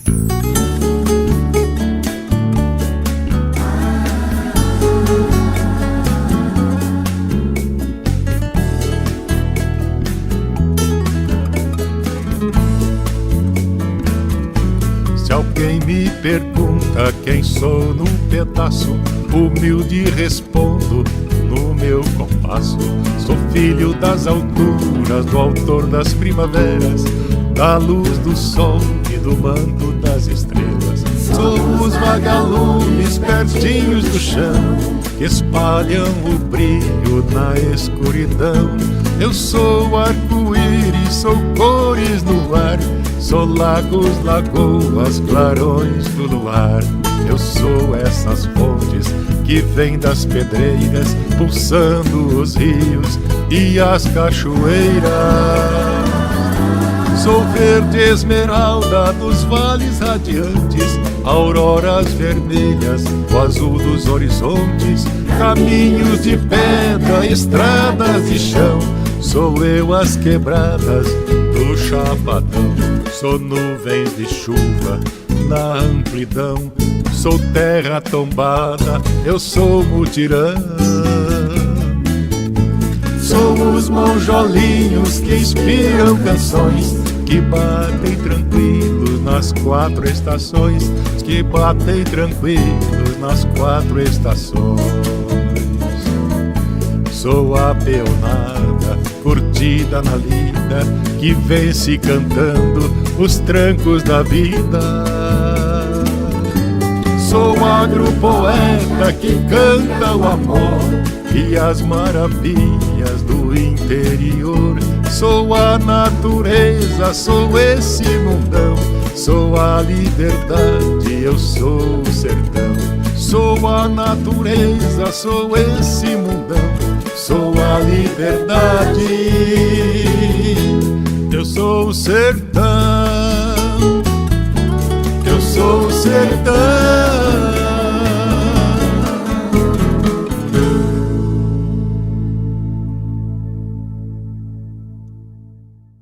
Se alguém me pergunta quem sou num pedaço, humilde respondo no meu compasso. Sou filho das alturas, do autor das primaveras, da luz do sol e do manto das estrelas. Sou os vagalumes pertinhos do chão, que espalham o brilho na escuridão. Eu sou arco-íris, sou cores no ar, sou lagos, lagoas, clarões do luar. Eu sou essas fontes que vêm das pedreiras, pulsando os rios e as cachoeiras. Sou verde esmeralda dos vales radiantes, auroras vermelhas, o azul dos horizontes, caminhos de pedra, estradas de chão. Sou eu as quebradas do chapadão, sou nuvens de chuva na amplidão, sou terra tombada, eu sou mutirão. Sou os monjolinhos que inspiram canções, que batem tranquilos nas quatro estações, que batem tranquilos nas quatro estações. Sou a peonada, curtida na lida, que vence cantando os trancos da vida. Sou o agropoeta que canta o amor e as maravilhas do interior. Sou a natureza, sou esse mundão, sou a liberdade, eu sou o sertão. Sou a natureza, sou esse mundão, sou a liberdade, eu sou o sertão, eu sou o sertão.